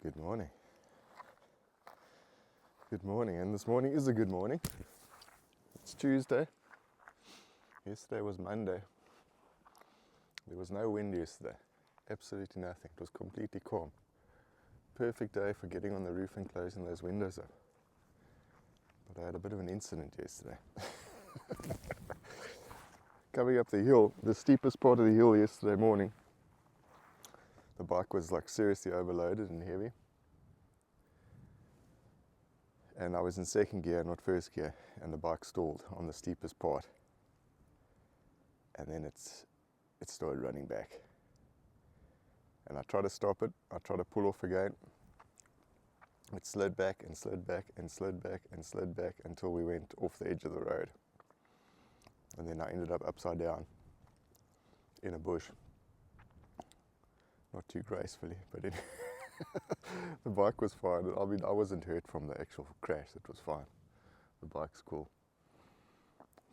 Good morning. Good morning, and this morning is a good morning. It's Tuesday. Yesterday was Monday. There was no wind yesterday. Absolutely nothing. It was completely calm. Perfect day for getting on the roof and closing those windows up. But I had a bit of an incident yesterday. Coming up the hill, the steepest part of the hill yesterday morning, the bike was like seriously overloaded and heavy. And I was in second gear, not first gear, and the bike stalled on the steepest part. And then it started running back. And I tried to stop it, I tried to pull off again. It slid back and slid back and slid back and slid back until we went off the edge of the road. And then I ended up upside down in a bush. Not too gracefully, but the bike was fine. I mean, I wasn't hurt from the actual crash, it was fine. The bike's cool.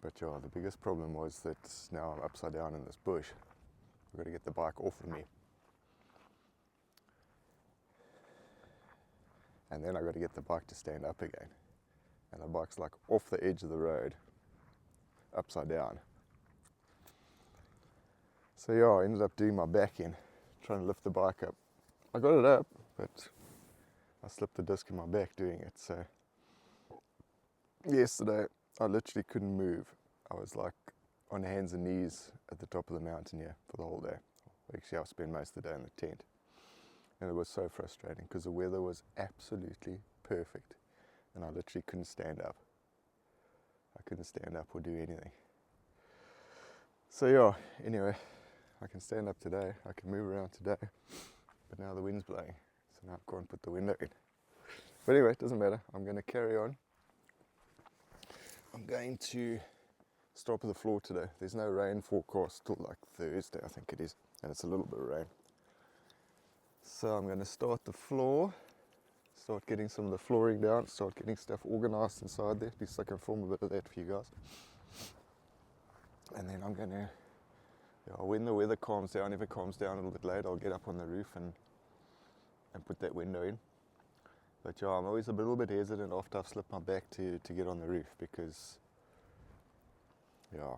But yeah, the biggest problem was that now I'm upside down in this bush. I've got to get the bike off of me. And then I've got to get the bike to stand up again. And the bike's like off the edge of the road, upside down. So yeah, I ended up doing my back in, trying to lift the bike up. I got it up, but I slipped the disc in my back doing it. So yesterday, I literally couldn't move. I was like on hands and knees at the top of the mountain here for the whole day. Actually, I spent most of the day in the tent. And it was so frustrating because the weather was absolutely perfect. And I literally couldn't stand up. I couldn't stand up or do anything. So yeah, anyway, I can stand up today. I can move around today. But now the wind's blowing. So now I can't put the window in. But anyway, it doesn't matter. I'm going to carry on. I'm going to start with the floor today. There's no rain forecast till like Thursday, I think it is. And it's a little bit of rain. So I'm going to start the floor, start getting some of the flooring down, start getting stuff organized inside there, at least I can film a bit of that for you guys. And then I'm going to, when the weather calms down, if it calms down a little bit later, I'll get up on the roof and put that window in. But yeah, I'm always a little bit hesitant after I've slipped my back to get on the roof because, yeah,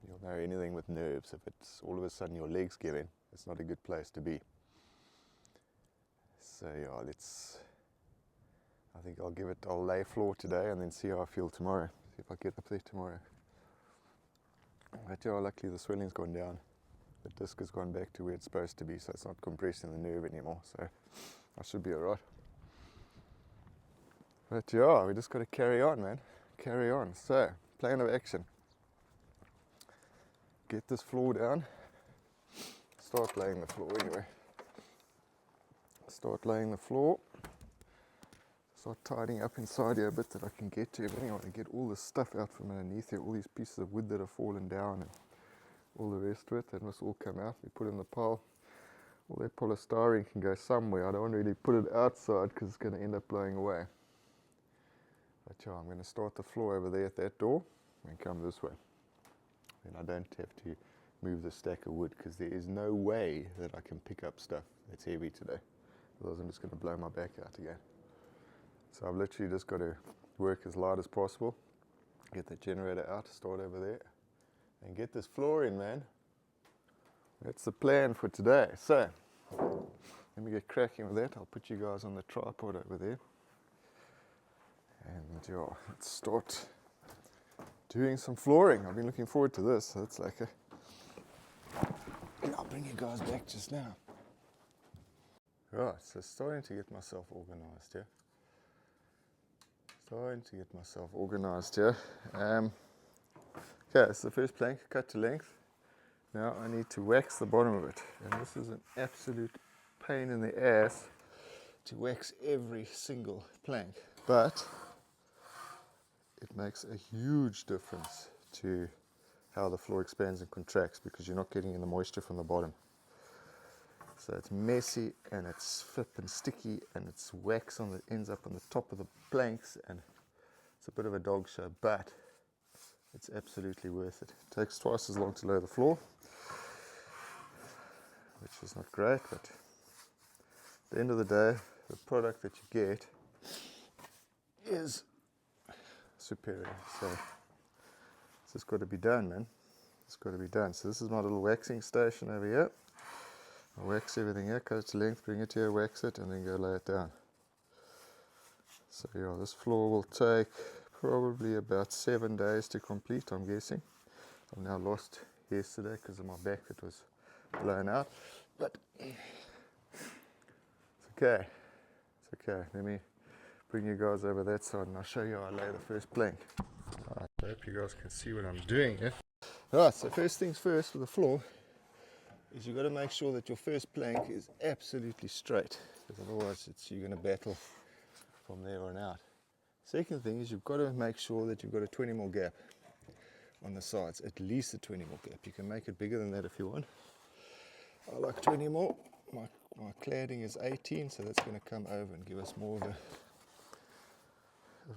you'll know anything with nerves. If it's all of a sudden your legs give in, it's not a good place to be. So yeah, I think I'll lay floor today and then see how I feel tomorrow. See if I get up there tomorrow. But yeah, luckily the swelling's gone down. The disc has gone back to where it's supposed to be, so it's not compressing the nerve anymore. So I should be alright. But yeah, we just got to carry on, man. Carry on. So, plan of action. Get this floor down. Start laying the floor anyway. Start laying the floor. Start tidying up inside here a bit that I can get to. But anyway, I want to get all this stuff out from underneath here, all these pieces of wood that have fallen down and all the rest of it. That must all come out. We put it in the pile. All that polystyrene can go somewhere. I don't want to really put it outside because it's going to end up blowing away. But yeah, I'm going to start the floor over there at that door and come this way. Then I don't have to move the stack of wood because there is no way that I can pick up stuff that's heavy today. Otherwise I'm just going to blow my back out again. So I've literally just got to work as light as possible, get the generator out, start over there, and get this floor in, man. That's the plan for today. So, let me get cracking with that. I'll put you guys on the tripod over there. And yeah, let's start doing some flooring. I've been looking forward to this. So it's like I'll bring you guys back just now. Right, so starting to get myself organized here. Okay, so the first plank, cut to length. Now I need to wax the bottom of it. And this is an absolute pain in the ass to wax every single plank. But it makes a huge difference to how the floor expands and contracts because you're not getting in the moisture from the bottom. So it's messy and it's flip and sticky and it's wax ends up on the top of the planks and it's a bit of a dog show, but it's absolutely worth it. It takes twice as long to lay the floor, which is not great, but at the end of the day, the product that you get is superior. So it's just got to be done, man. It's got to be done. So this is my little waxing station over here. I wax everything here, cut its length, bring it here, wax it, and then go lay it down. So yeah, this floor will take probably about 7 days to complete, I'm guessing. I've now lost yesterday because of my back that was blown out. But it's okay. It's okay. Let me bring you guys over that side and I'll show you how I lay the first plank. Alright, I hope you guys can see what I'm doing here. Alright, so first things first with the floor is you've got to make sure that your first plank is absolutely straight, because otherwise you're going to battle from there on out. Second thing is you've got to make sure that you've got a 20mm gap on the sides, at least a 20mm gap. You can make it bigger than that if you want. I like 20mm. My cladding is 18, so that's going to come over and give us more of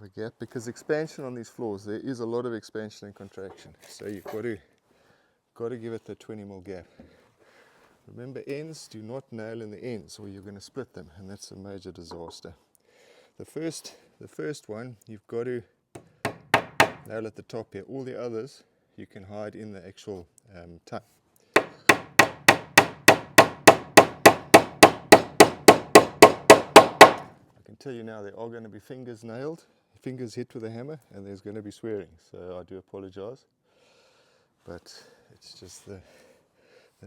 a gap, because expansion on these floors, there is a lot of expansion and contraction, so you've got to give it the 20mm gap. Remember, ends, do not nail in the ends or you're going to split them, and that's a major disaster. The first one you've got to nail at the top here. All the others you can hide in the actual tongue. I can tell you now there are going to be fingers nailed, fingers hit with a hammer, and there's going to be swearing, so I do apologize, but it's just the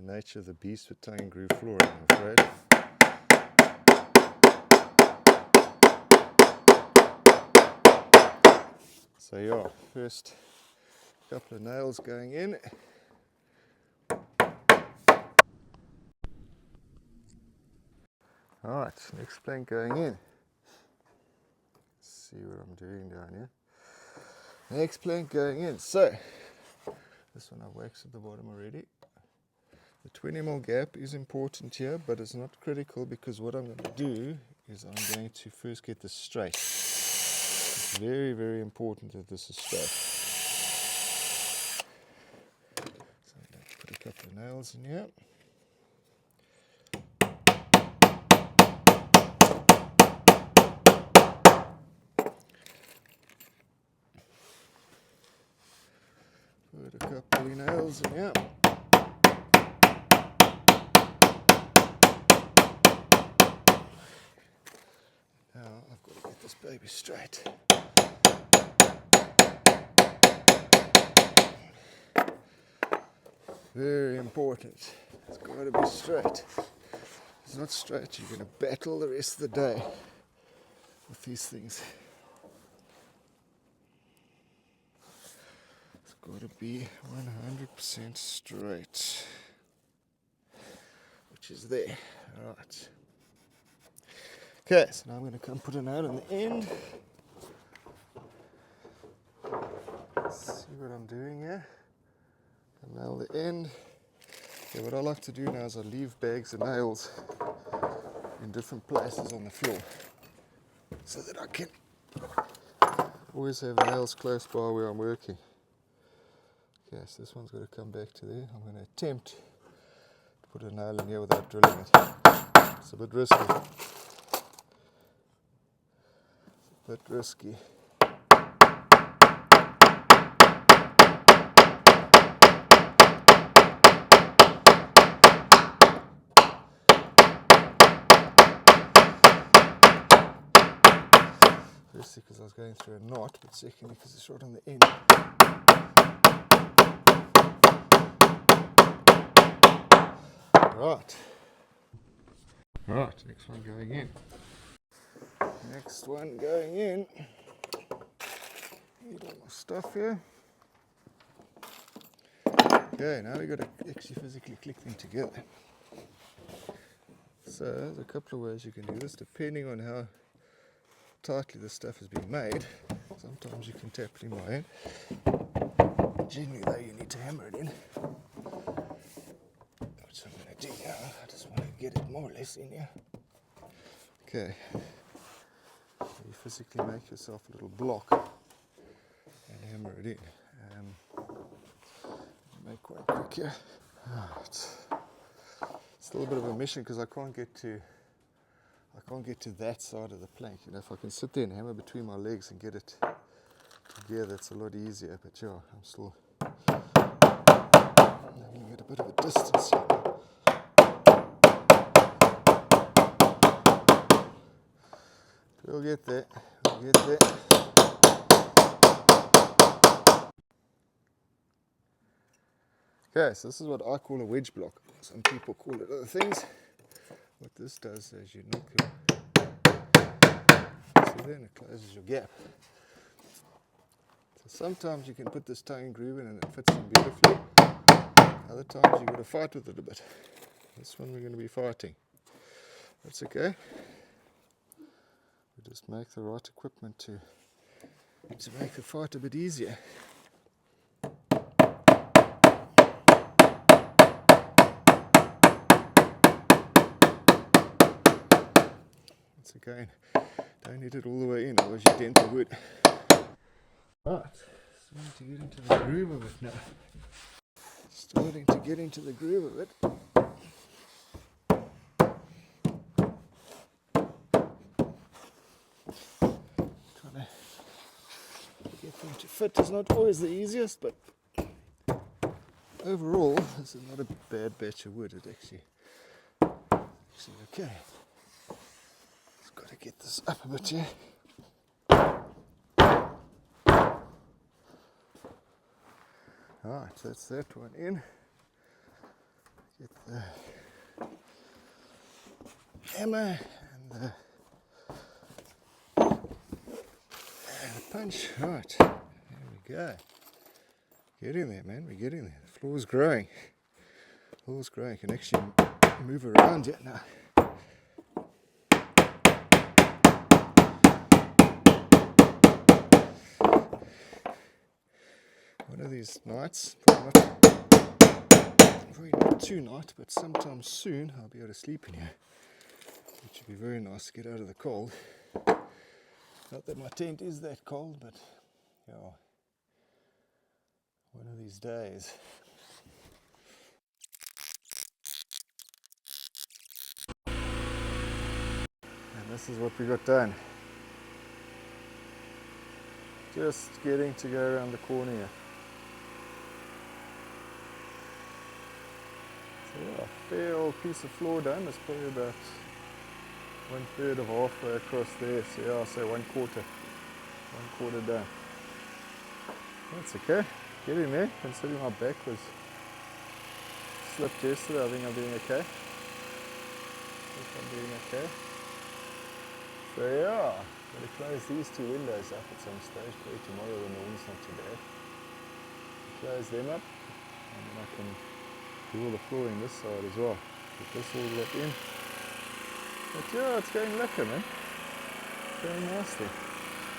nature of the beast with tongue and groove flooring, I'm afraid. So yeah, first couple of nails going in. Alright, next plank going in. Let's see what I'm doing down here. Next plank going in. So, this one I waxed at the bottom already. The 20mm gap is important here, but it's not critical, because what I'm going to do is I'm going to first get this straight. It's very, very important that this is straight. So I'm going to put a couple of nails in here. Put a couple of nails in here. Now I've got to get this baby straight. Very important. It's got to be straight. If it's not straight, you're going to battle the rest of the day with these things. It's got to be 100% straight, which is there. All right. Okay, so now I'm going to come put a nail in the end. See what I'm doing here. And nail the end. Okay, what I like to do now is I leave bags of nails in different places on the floor, so that I can always have nails close by where I'm working. Okay, so this one's got to come back to there. I'm going to attempt to put a nail in here without drilling it. It's a bit risky. Bit risky. Firstly, because I was going through a knot, but secondly, because it's right on the end. Right. Right, next one going in. Next one going in. Need all my stuff here. Okay, now we've got to actually physically click them together. So there's a couple of ways you can do this, depending on how tightly the stuff has been made. Sometimes you can tap it in by hand. Generally though, you need to hammer it in. Which I'm going to do now. I just want to get it more or less in here. Okay. You physically make yourself a little block and hammer it in. Make one quick here. Right. It's a little bit of a mission because I I can't get to that side of the plank. You know, if I can sit there and hammer between my legs and get it together, it's a lot easier. But yeah, I'm still having at a bit of a distance here. We'll get there. We'll get there. Okay, so this is what I call a wedge block. Some people call it other things. What this does is you knock your so then it closes your gap. So sometimes you can put this tongue groove in and it fits in beautifully. Other times you've got to fight with it a bit. This one we're going to be fighting. That's okay. We just make the right equipment to make the fight a bit easier. Once again, don't hit it all the way in, otherwise you dent the wood. Right, starting to get into the groove of it now. Starting to get into the groove of it. Trying to get them to fit is not always the easiest, but overall, this is not a bad batch of wood. It's actually okay. Just got to get this up a bit here. Alright, that's that one in. Get the hammer and the punch. Right, there we go. Get in there, man, we're getting there. The floor's growing. The floor's growing. You can actually move around it now. One of these nights, probably not tonight, but sometime soon I'll be able to sleep in here, which would be very nice to get out of the cold. Not that my tent is that cold, but yeah, one of these days. And this is what we got done. Just getting to go around the corner here. So yeah, fair old piece of floor done. It's probably about 1/3 of halfway across there. So yeah, I'll say 1/4 done. That's okay. Getting there. Considering my back was slipped yesterday, I think I'm doing okay. So yeah, gotta close these two windows up at some stage. Probably tomorrow when the wind's not too bad. Close them up, and then I can do all the flooring this side as well. Get this all up in. But yeah, it's going lekker, man. Going nicely.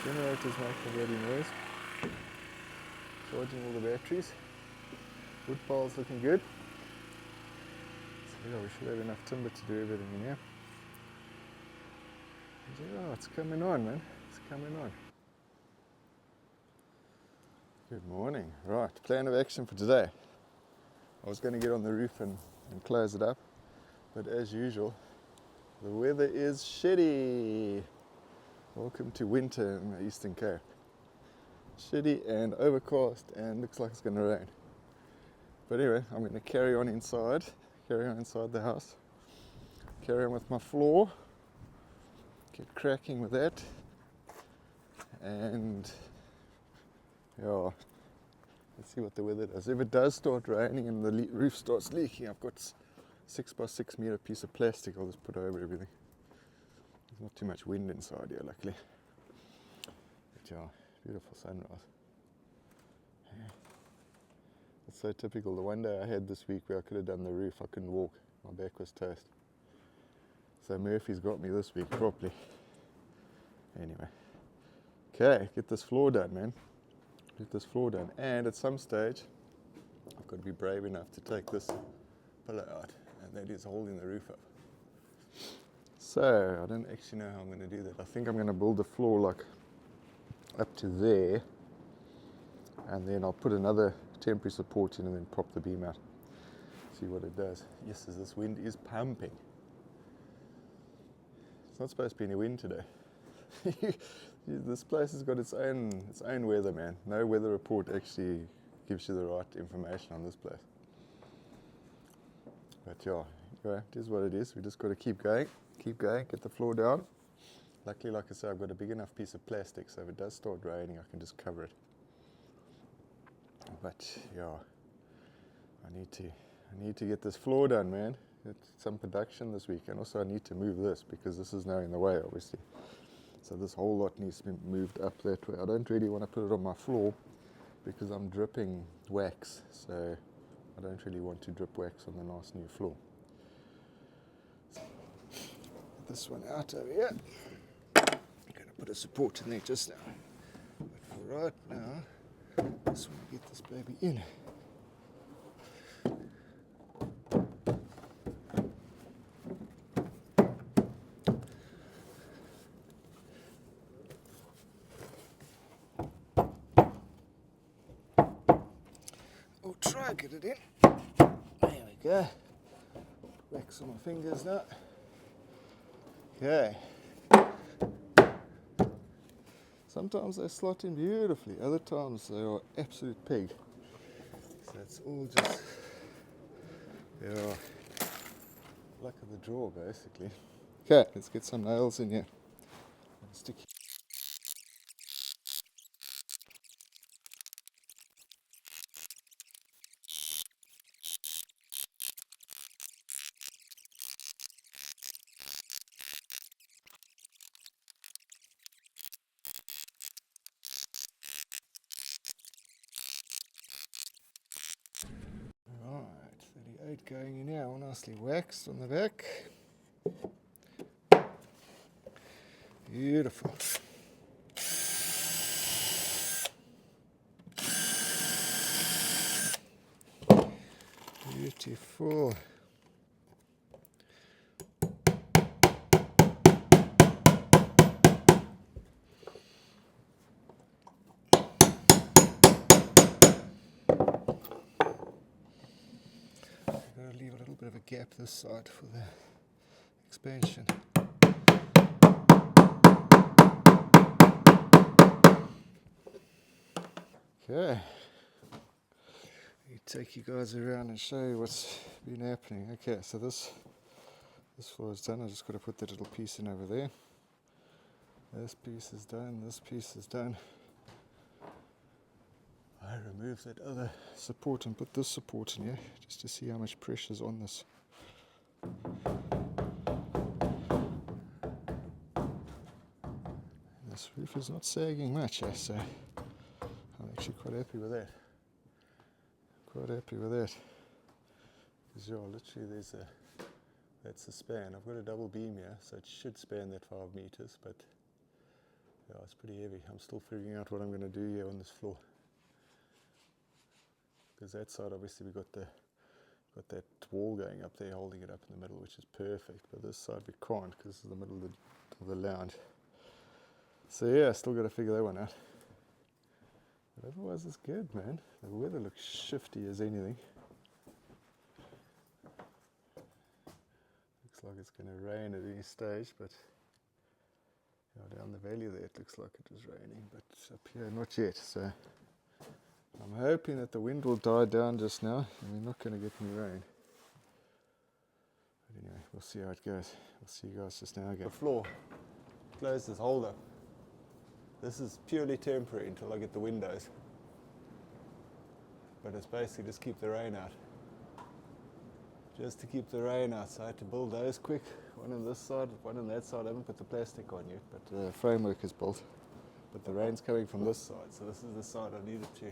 Generator's making a ready noise. Charging all the batteries. Wood pile's looking good. So yeah, we should have enough timber to do everything in here. And yeah, it's coming on, man. It's coming on. Good morning. Right, plan of action for today. I was going to get on the roof and close it up, but as usual, the weather is shitty. Welcome to winter in the Eastern Cape. Shitty and overcast and looks like it's going to rain. But anyway, I'm going to carry on inside the house, carry on with my floor, get cracking with that, and yeah, let's see what the weather does. If it does start raining and the roof starts leaking, I've got 6x6 meter piece of plastic I'll just put over everything. There's not too much wind inside here, luckily. But yeah, beautiful sunrise. Yeah. It's so typical. The one day I had this week where I could have done the roof, I couldn't walk. My back was toast. So Murphy's got me this week properly. Anyway. Okay, get this floor done, man. Get this floor done. And at some stage, I've got to be brave enough to take this pillar out. And that is holding the roof up. So, I don't actually know how I'm going to do that. I think I'm going to build the floor like up to there. And then I'll put another temporary support in and then prop the beam out. See what it does. Yes, as this wind is pumping. It's not supposed to be any wind today. This place has got its own weather, man. No weather report actually gives you the right information on this place. But yeah, anyway, it is what it is. We just got to keep going, get the floor down. Luckily, like I say, I've got a big enough piece of plastic, so if it does start raining, I can just cover it. But yeah, I need to get this floor done, man. It's some production this week, and also I need to move this because this is now in the way, obviously. So this whole lot needs to be moved up that way. I don't really want to put it on my floor because I'm dripping wax, so I don't really want to drip wax on the nice new floor. So, get this one out over here. I'm going to put a support in there just now. But for right now, I just want to get this baby in. I'll try and get it in. There we go. Wax on my fingers now. Okay. Sometimes they slot in beautifully, other times they are absolute pig. So it's all just, yeah, luck of the draw basically. Okay, let's get some nails in here. Stick. Right, 38 going in here, all nicely waxed on the back. Beautiful. Beautiful. I've got to leave a little bit of a gap this side for the expansion. Okay. Take you guys around and show you what's been happening. Okay, so this floor is done. I just got to put that little piece in over there. This piece is done. This piece is done. I removed that other support and put this support in here just to see how much pressure is on this. This roof is not sagging much, so I'm actually quite happy with that. Quite happy with that. Because yeah, literally that's a span. I've got a double beam here, so it should span that 5 meters, but yeah, it's pretty heavy. I'm still figuring out what I'm going to do here on this floor. Because that side, obviously, we got that wall going up there, holding it up in the middle, which is perfect. But this side we can't, because this is the middle of the lounge. So yeah, still got to figure that one out. But otherwise, it's good, man. The weather looks shifty as anything. Looks like it's going to rain at any stage, but yeah, down the valley there, it looks like it was raining, but up here, not yet. So I'm hoping that the wind will die down just now, and we're not going to get any rain. But anyway, we'll see how it goes. We'll see you guys just now again. The floor, close this hole up. This is purely temporary until I get the windows. But it's basically just keep the rain out. Just to keep the rain out. So I had to build those quick. One on this side, one on that side. I haven't put the plastic on yet, but the framework is built. But the rain's coming from this side. So this is the side I needed to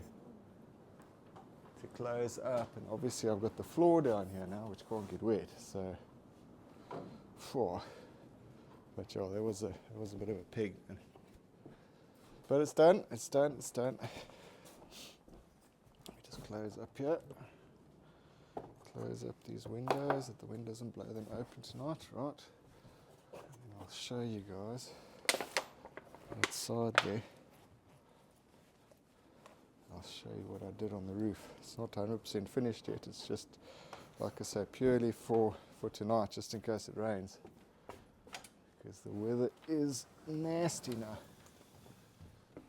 close up. And obviously I've got the floor down here now, which can't get wet. So, but yeah, that was a bit of a pig. But it's done, it's done, it's done. Let me just close up here. Close up these windows, that the wind doesn't blow them open tonight, right? And I'll show you guys that side there. I'll show you what I did on the roof. It's not 100% finished yet, it's just, like I say, purely for tonight, just in case it rains. because the weather is nasty now. It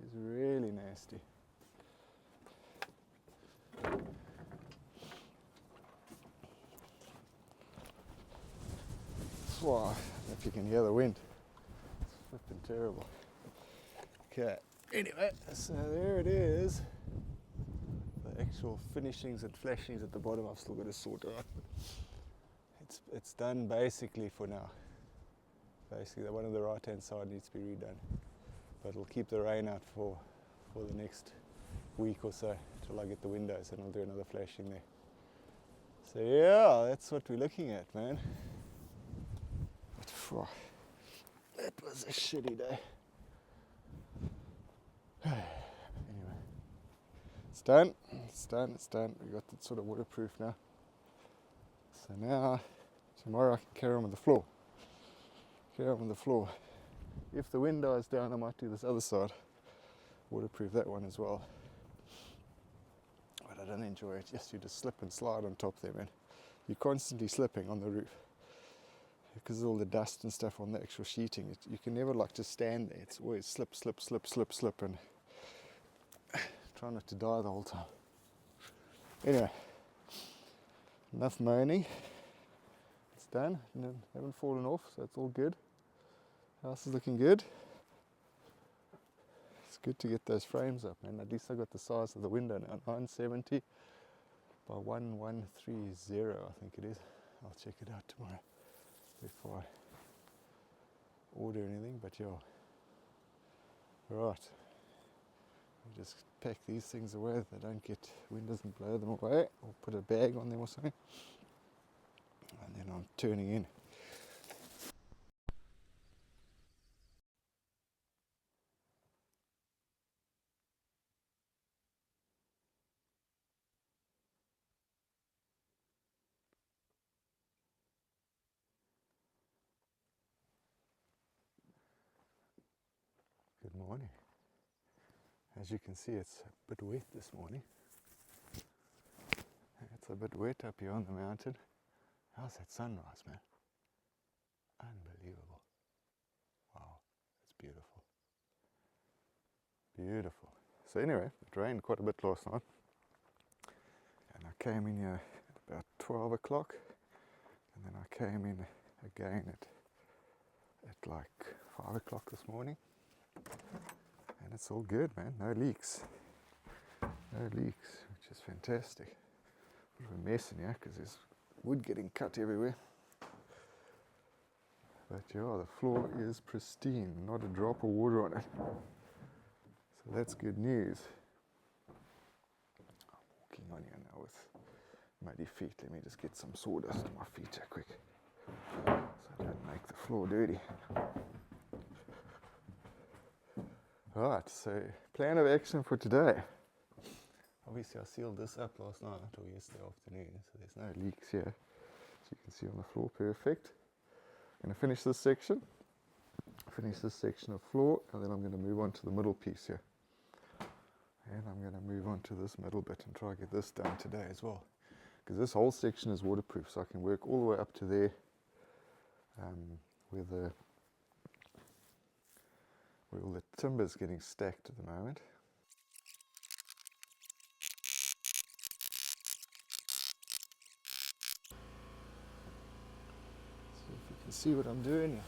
is really nasty. Wow, I don't know if you can hear the wind. It's flipping terrible. Okay, anyway, so there it is. The actual finishings and flashings at the bottom I've still got to sort out. It's done basically for now. Basically, the one on the right hand side needs to be redone. But it'll keep the rain out for the next week or so till I get the windows, and I'll do another flashing there. So yeah, that's what we're looking at, man. But phew, that was a shitty day. Anyway, it's done. We got it sort of waterproof now. So now, tomorrow I can carry on with the floor. If the wind dies down, I might do this other side. Waterproof that one as well. But I don't enjoy it. Yes, you just slip and slide on top there, man. You're constantly slipping on the roof because of all the dust and stuff on the actual sheeting. You can never like just stand there. It's always slip, and try not to die the whole time. Anyway, enough moaning. It's done. Haven't fallen off, so it's all good. House is looking good. It's good to get those frames up, man. At least I got the size of the window now. 970 by 1130, I think it is. I'll check it out tomorrow before I order anything, but yeah. Right. We just pack these things away that they don't get, wind doesn't blow them away, or put a bag on them or something. And then I'm turning in. Good morning. As you can see, it's a bit wet this morning. It's a bit wet up here on the mountain. How's that sunrise, man? Unbelievable. Wow, it's beautiful. Beautiful. So anyway, it rained quite a bit last night. And I came in here at about 12 o'clock. And then I came in again at like 5 o'clock this morning. And it's all good, man. No leaks, which is fantastic. Bit of a mess in here because there's wood getting cut everywhere. But yeah, the floor is pristine, not a drop of water on it. So that's good news. I'm walking on here now with muddy feet. Let me just get some sawdust on my feet here quick, so I don't make the floor dirty. Right, so plan of action for today. Obviously I sealed this up last night or yesterday afternoon, so there's no leaks here. As you can see on the floor, perfect. I'm going to finish this section of floor, and then I'm going to move on to the middle piece here. And I'm going to move on to this middle bit and try to get this done today as well. Because this whole section is waterproof, so I can work all the way up to there where all the timber's getting stacked at the moment. See if you can see what I'm doing here.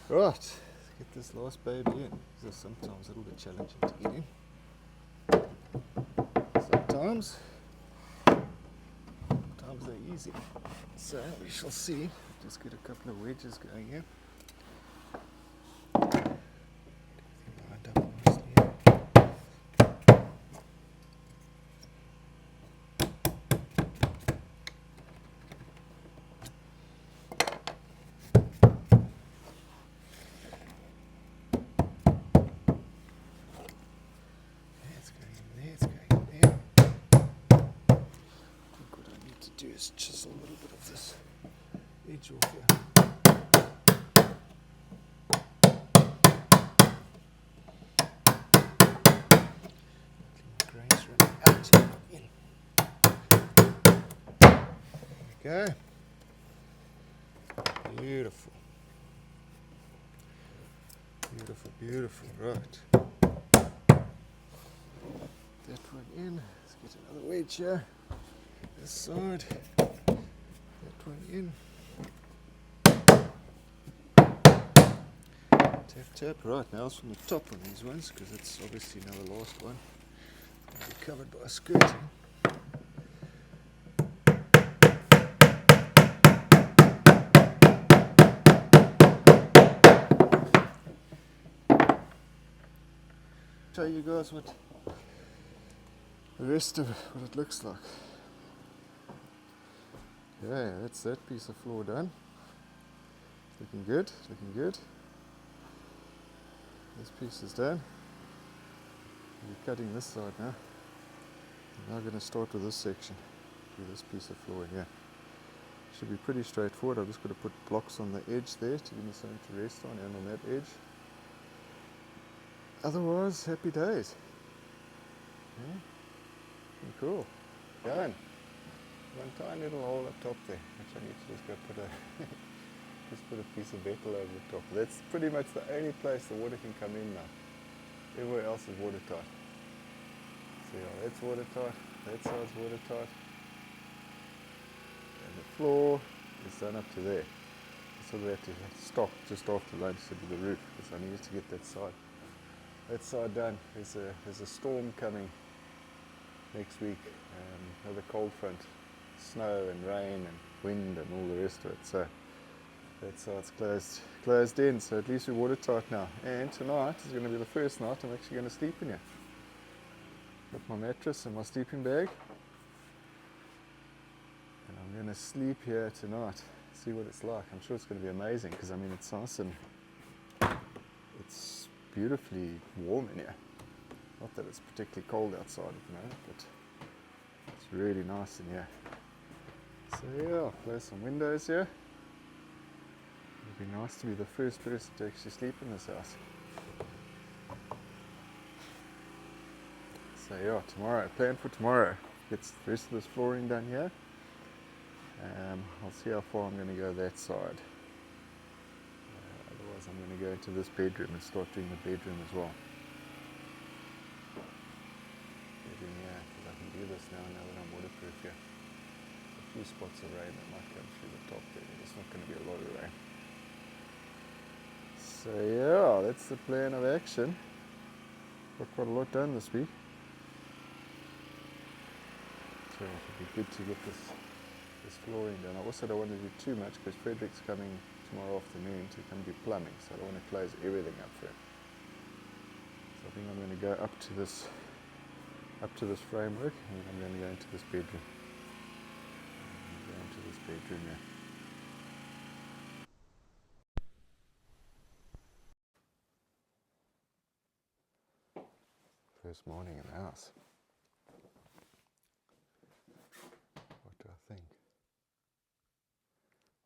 Right, let's get this last baby in. This is sometimes a little bit challenging to get in. Sometimes they're easy. So we shall see. Just get a couple of wedges going here. Just chisel a little bit of this edge off here. Grains running out and in. There we go. Beautiful. Beautiful, beautiful, right. That one in. Let's get another wedge here. This side. That one in. Tap, tap. Right, now it's from the top on these ones because it's obviously now the last one. It'll be covered by skirting. Show you guys what the rest of what it looks like. Yeah, that's that piece of floor done. Looking good, looking good. This piece is done. We're cutting this side now. I'm now going to start with this section. Do this piece of floor here. Should be pretty straightforward. I'm just going to put blocks on the edge there to give me something to rest on and on that edge. Otherwise, happy days. Yeah. Cool. Done. One tiny little hole up top there, which I need to just go put a just put a piece of metal over the top. That's pretty much the only place the water can come in now. Everywhere else is watertight. So yeah, that's watertight, that side's watertight. And the floor is done up to there. So we have to stop just after lunch to do the roof because I needed to get that side done. There's a storm coming next week, another cold front, snow and rain and wind and all the rest of it. So that's how it's closed in. So at least we're watertight now. And tonight is going to be the first night I'm actually going to sleep in here. Got my mattress and my sleeping bag, and I'm going to sleep here tonight. See what it's like. I'm sure it's going to be amazing because I mean it's nice and it's beautifully warm in here. Not that it's particularly cold outside at the moment, but it's really nice in here. So yeah, I'll close some windows here. It'd be nice to be the first person to actually sleep in this house. So yeah, tomorrow, plan for tomorrow. Get the rest of this flooring done here. I'll see how far I'm going to go that side. Otherwise I'm going to go into this bedroom and start doing the bedroom as well. Yeah, because I can do this now that I'm waterproof here. A few spots of rain that might come through the top there, but it's not going to be a lot of rain. So yeah, that's the plan of action. Got quite a lot done this week. So it would be good to get this flooring done. I also don't want to do too much because Frederick's coming tomorrow afternoon to come do plumbing, so I don't want to close everything up for him. So I think I'm going to go up to this framework, and I'm going to go into this bedroom. Yeah. First morning in the house. What do I think?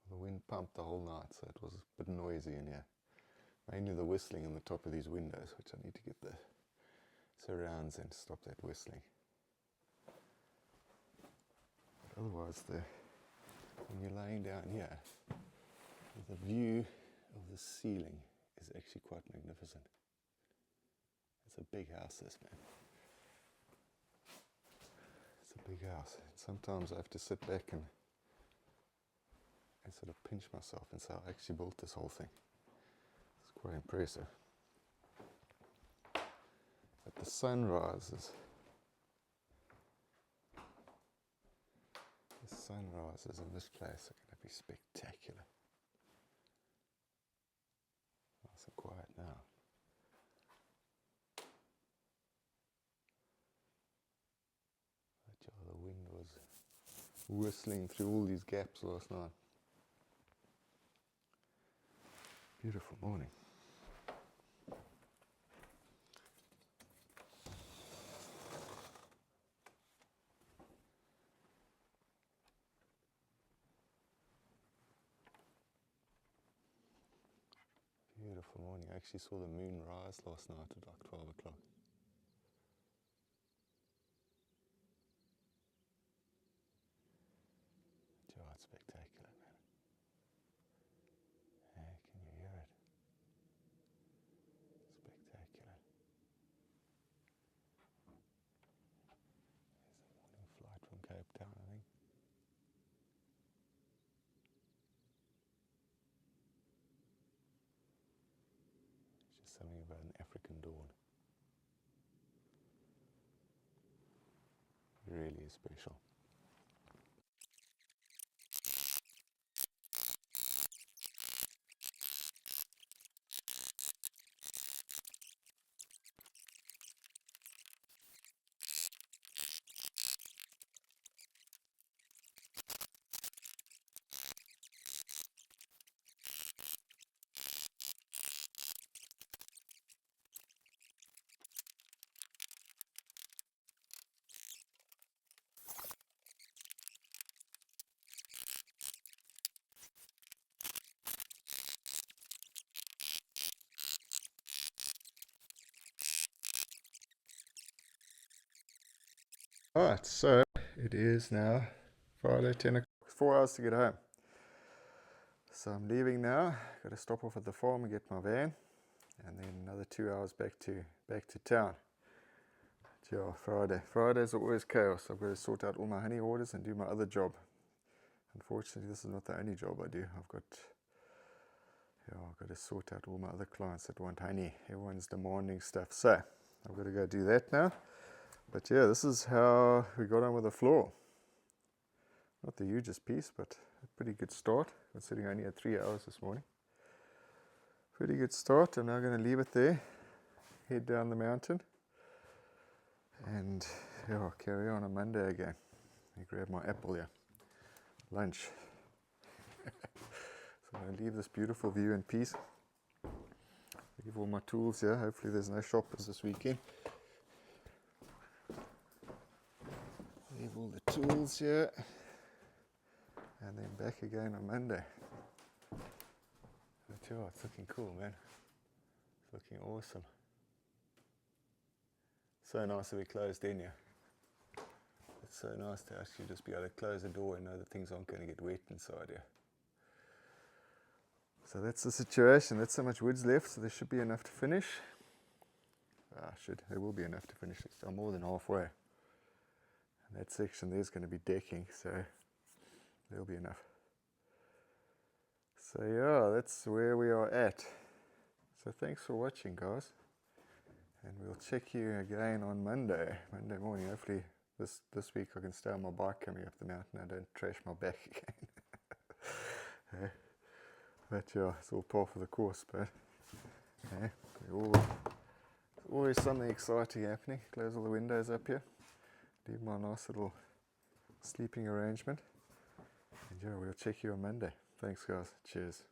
The wind pumped the whole night, so it was a bit noisy in here. Mainly the whistling on the top of these windows, which I need to get the surrounds in to stop that whistling. But otherwise, when you're laying down here, the view of the ceiling is actually quite magnificent. It's a big house, this, man. It's a big house. And sometimes I have to sit back and sort of pinch myself and say, I actually built this whole thing. It's quite impressive. But the sunrises in this place are going to be spectacular. Nice and quiet now. But yeah, the wind was whistling through all these gaps last night. Beautiful morning. Beautiful morning. I actually saw the moon rise last night at like 12 o'clock. Yeah, it's spectacular, man. Hey, can you hear it? something about an African dawn. Really special. Alright, so it is now Friday, 10 o'clock, 4 hours to get home. So I'm leaving now, got to stop off at the farm and get my van, and then another 2 hours back to town. But yeah, Fridays are always chaos. I've got to sort out all my honey orders and do my other job. Unfortunately, this is not the only job I do. I've got to sort out all my other clients that want honey. Everyone's demanding stuff, so I've got to go do that now. But yeah, this is how we got on with the floor. Not the hugest piece, but a pretty good start, considering I only had 3 hours this morning. Pretty good start. I'm now going to leave it there, head down the mountain, and yeah, carry on Monday again. Let me grab my apple here. Lunch. So I'm going to leave this beautiful view in peace. Leave all my tools here. Hopefully there's no shoppers this weekend. Leave all the tools here. And then back again on Monday. But yeah, it's looking cool, man. It's looking awesome. So nice that we closed in here. It's so nice to actually just be able to close the door and know that things aren't going to get wet inside here. So that's the situation. That's how much wood's left, so there should be enough to finish. There will be enough to finish. I'm more than halfway. And that section there's going to be decking, so there'll be enough. So yeah, that's where we are at. So thanks for watching, guys. And we'll check you again on Monday morning. Hopefully this week I can stay on my bike coming up the mountain. I don't trash my back again. But yeah, it's all par for the course, but yeah, there's always something exciting happening. Close all the windows up here. Leave my nice little sleeping arrangement. And yeah, we'll check you on Monday. Thanks, guys. Cheers.